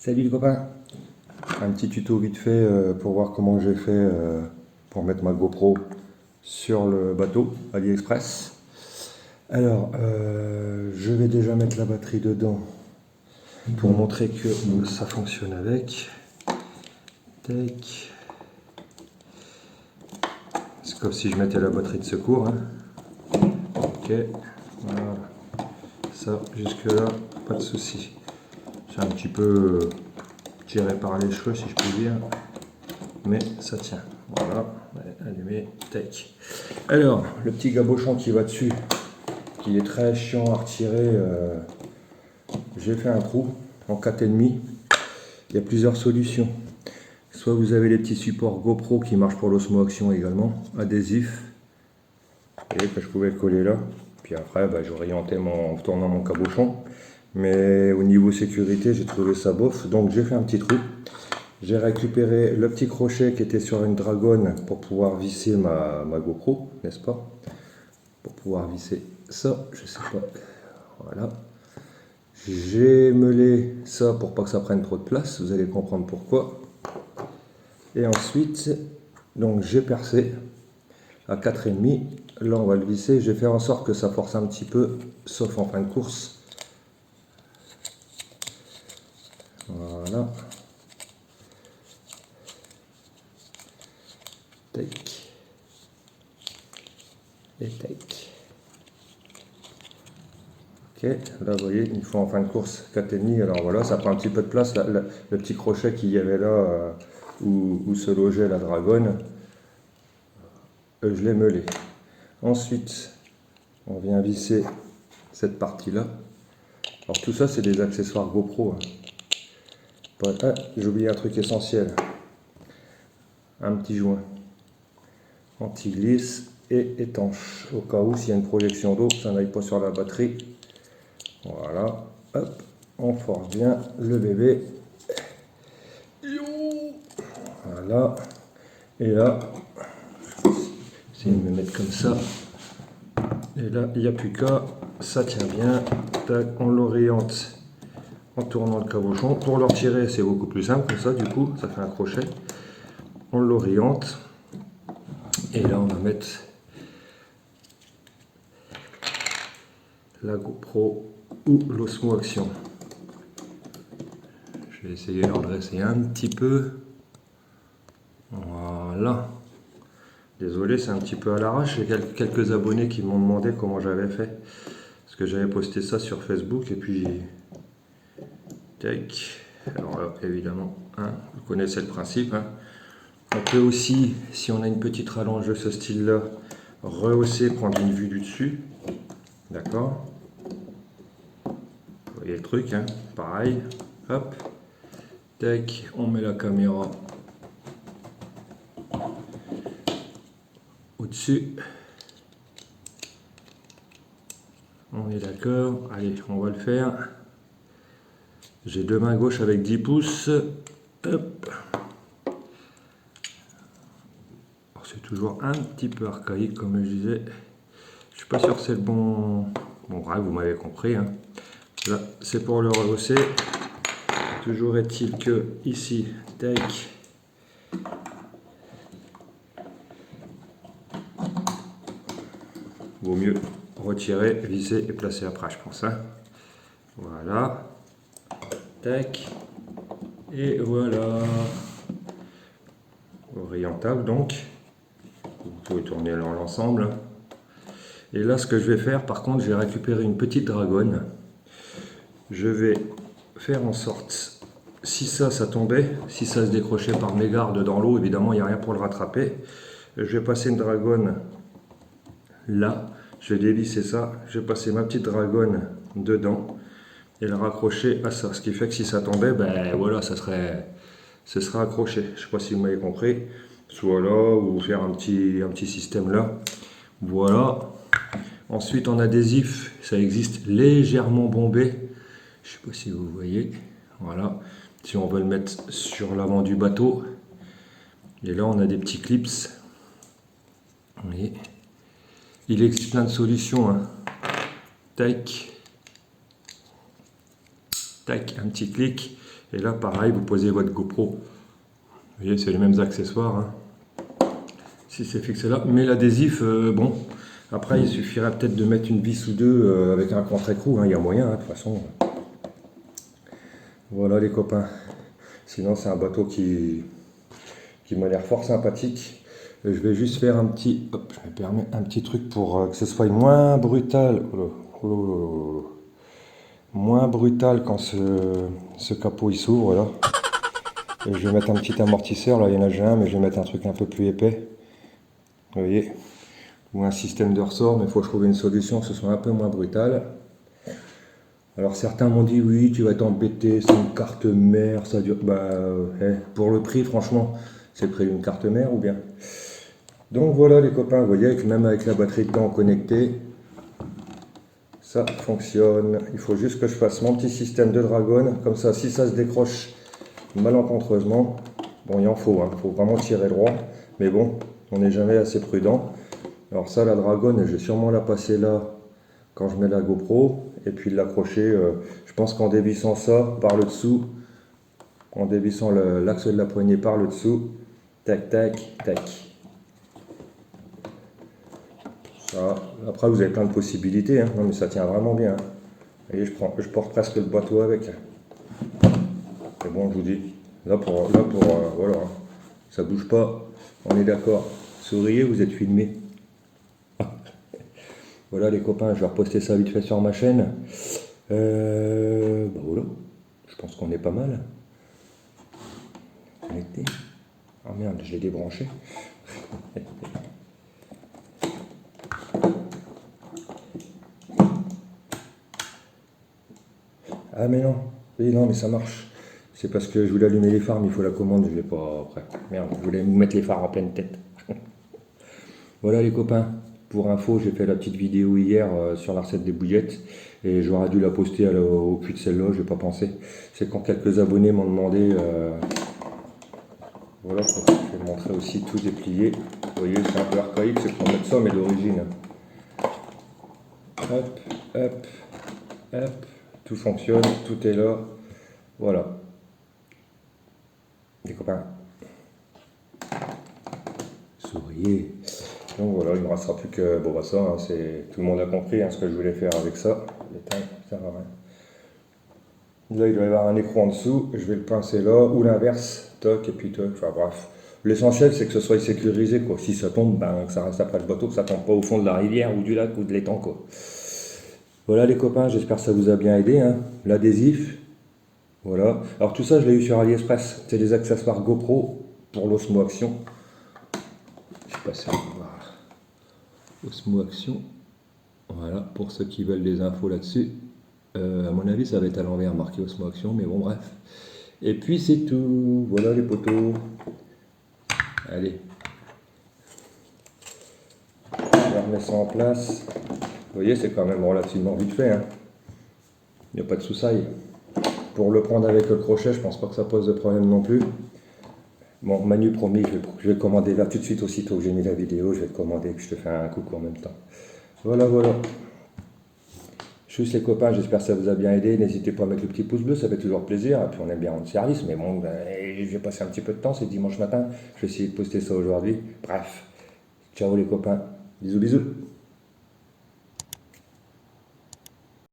Salut les copains, un petit tuto vite fait pour voir comment j'ai fait pour mettre ma GoPro sur le bateau AliExpress. Alors, je vais déjà mettre la batterie dedans pour montrer que ça fonctionne avec. Tac. C'est comme si je mettais la batterie de secours. Hein. Ok, voilà. Ça, jusque là, pas de souci. C'est un petit peu tiré par les cheveux si je puis dire, mais ça tient. Voilà, allumé, tac. Alors, le petit gabochon qui va dessus, qui est très chiant à retirer, j'ai fait un trou en 4,5. Il y a plusieurs solutions. Soit vous avez les petits supports GoPro qui marchent pour l'Osmo Action également, adhésifs. Vous voyez que je pouvais le coller là. Puis après, j'orientais en tournant mon cabochon. Mais au niveau sécurité, j'ai trouvé ça bof. Donc j'ai fait un petit trou. J'ai récupéré le petit crochet qui était sur une dragonne pour pouvoir visser ma GoPro, n'est-ce pas? Pour pouvoir visser ça, je sais pas. Voilà. J'ai meulé ça pour pas que ça prenne trop de place, vous allez comprendre pourquoi. Et ensuite, donc j'ai percé à 4,5. Là, on va le visser. Je vais faire en sorte que ça force un petit peu, sauf en fin de course. Voilà. Tac. Et tac. Ok, là vous voyez, il faut en fin de course 4,5. Alors voilà, ça prend un petit peu de place. Le petit crochet qu'il y avait là, où se logeait la dragonne, je l'ai meulé. Ensuite, on vient visser cette partie-là. Alors tout ça, c'est des accessoires GoPro. Ah, j'ai oublié un truc essentiel. Un petit joint anti-glisse et étanche. Au cas où, s'il y a une projection d'eau, ça n'aille pas sur la batterie. Voilà. Hop, on force bien le bébé. Voilà. Et là, je vais me mettre comme ça. Et là, il n'y a plus qu'à. Ça tient bien. Tac, on l'oriente en tournant le cabochon. Pour le retirer, c'est beaucoup plus simple comme ça, du coup, ça fait un crochet. On l'oriente. Et là, on va mettre la GoPro ou l'Osmo Action. Je vais essayer de le redresser un petit peu. Voilà. Désolé, c'est un petit peu à l'arrache. J'ai quelques abonnés qui m'ont demandé comment j'avais fait. Parce que j'avais posté ça sur Facebook et puis... Tac. Alors là, évidemment, hein, vous connaissez le principe. Hein. On peut aussi, si on a une petite rallonge de ce style-là, rehausser, prendre une vue du dessus. D'accord. Vous voyez le truc, hein. Pareil. Hop. Tac. On met la caméra au-dessus. On est d'accord. Allez, on va le faire. J'ai deux mains gauches avec 10 pouces. Hop. C'est toujours un petit peu archaïque, comme je disais. Je suis pas sûr que c'est le bon... Bon, bref, vous m'avez compris. Hein. Là, c'est pour le rehausser. Toujours est-il que ici, tac. Vaut mieux retirer, visser et placer après, je pense. Hein. Voilà. Tac. Et voilà. Orientable donc. Vous pouvez tourner dans l'ensemble. Et là, ce que je vais faire, par contre, j'ai récupéré une petite dragonne. Je vais faire en sorte, si ça tombait, si ça se décrochait par mégarde dans l'eau, évidemment, il n'y a rien pour le rattraper. Je vais passer une dragonne là. Je vais dévisser ça. Je vais passer ma petite dragonne dedans et la raccrocher à ça. Ce qui fait que si ça tombait, ben voilà, ce serait accroché. Je ne sais pas si vous m'avez compris. Soit là, ou faire un petit système là. Voilà. Ensuite, en adhésif, ça existe légèrement bombé. Je ne sais pas si vous voyez. Voilà. Si on veut le mettre sur l'avant du bateau. Et là, on a des petits clips. Vous voyez. Il existe plein de solutions. Hein. Tac. Tac, un petit clic. Et là, pareil, vous posez votre GoPro. Vous voyez, c'est les mêmes accessoires. Hein. Si c'est fixé là. Mais l'adhésif, bon, après, il suffirait peut-être de mettre une vis ou deux avec un contre-écrou. Hein. Il y a moyen, hein, de toute façon. Voilà les copains. Sinon, c'est un bateau qui m'a l'air fort sympathique. Je vais juste faire un petit, hop, je me permets un petit truc pour que ce soit moins brutal. Moins brutal quand ce capot il s'ouvre là. Et je vais mettre un petit amortisseur, là il y en a déjà un, mais je vais mettre un truc un peu plus épais. Vous voyez, ou un système de ressort, mais il faut trouver une solution que ce soit un peu moins brutal. Alors certains m'ont dit oui, tu vas t'embêter, c'est une carte mère, ça dure. Bah, pour le prix, franchement, c'est le prix d'une carte mère ou bien. Donc voilà les copains, vous voyez, même avec la batterie dedans connectée, ça fonctionne. Il faut juste que je fasse mon petit système de dragon, comme ça, si ça se décroche malencontreusement, bon, il en faut, hein, faut vraiment tirer droit, mais bon, on n'est jamais assez prudent. Alors ça, la dragonne, je vais sûrement la passer là quand je mets la GoPro, et puis l'accrocher, je pense qu'en dévissant ça par le dessous, en dévissant l'axe de la poignée par le dessous, tac, tac, tac. Ça, après, vous avez plein de possibilités, hein. Non mais ça tient vraiment bien. Hein. Vous voyez, je porte presque le bateau avec. C'est bon, je vous dis. Là pour voilà, ça bouge pas, on est d'accord. Souriez, vous êtes filmé. Voilà les copains, je vais reposter ça vite fait sur ma chaîne. Bah voilà, je pense qu'on est pas mal. Connecté. Ah merde, je l'ai débranché. Ah mais non, oui non mais ça marche. C'est parce que je voulais allumer les phares, mais il faut la commande, je l'ai pas après. Merde, je voulais vous mettre les phares en pleine tête. Voilà les copains, pour info, j'ai fait la petite vidéo hier sur la recette des bouillettes et j'aurais dû la poster au cul de celle-là, je n'ai pas pensé. C'est quand quelques abonnés m'ont demandé, voilà, je vais vous montrer aussi tout déplié. Vous voyez, c'est un peu archaïque, c'est pour mettre ça, mais d'origine. Hop, hop, hop, tout fonctionne, tout est là. Voilà. Les copains. Souriez. Donc voilà, il ne me restera plus que bon, bah ça, hein, tout le monde a compris hein, ce que je voulais faire avec ça. L'éteindre, ça va rien. Là, il doit y avoir un écrou en dessous, je vais le pincer là, ou l'inverse, toc, et puis toc, enfin bref. L'essentiel, c'est que ce soit sécurisé, quoi. Si ça tombe, ben, que ça reste après le bateau, que ça tombe pas au fond de la rivière, ou du lac, ou de l'étang, quoi. Voilà les copains, j'espère que ça vous a bien aidé, hein. L'adhésif, voilà. Alors tout ça, je l'ai eu sur AliExpress. C'est des accessoires GoPro pour l'Osmo Action. Je sais pas si on va voir. Osmo Action, voilà, pour ceux qui veulent des infos là-dessus. À mon avis, ça va être à l'envers, marqué Osmo Action, mais bon, bref. Et puis c'est tout. Voilà les poteaux. Allez. Je remets ça en place. Vous voyez, c'est quand même relativement vite fait. Hein. Il n'y a pas de soussaille. Pour le prendre avec le crochet, je pense pas que ça pose de problème non plus. Bon, Manu, promis, je vais commander là tout de suite, aussitôt que j'ai mis la vidéo, je vais te commander et puis je te fais un coucou en même temps. Voilà, voilà. Juste les copains, j'espère que ça vous a bien aidé. N'hésitez pas à mettre le petit pouce bleu, ça fait toujours plaisir. Et puis on aime bien rendre service, mais bon, je vais passer un petit peu de temps, c'est dimanche matin. Je vais essayer de poster ça aujourd'hui. Bref, ciao les copains. Bisous, bisous.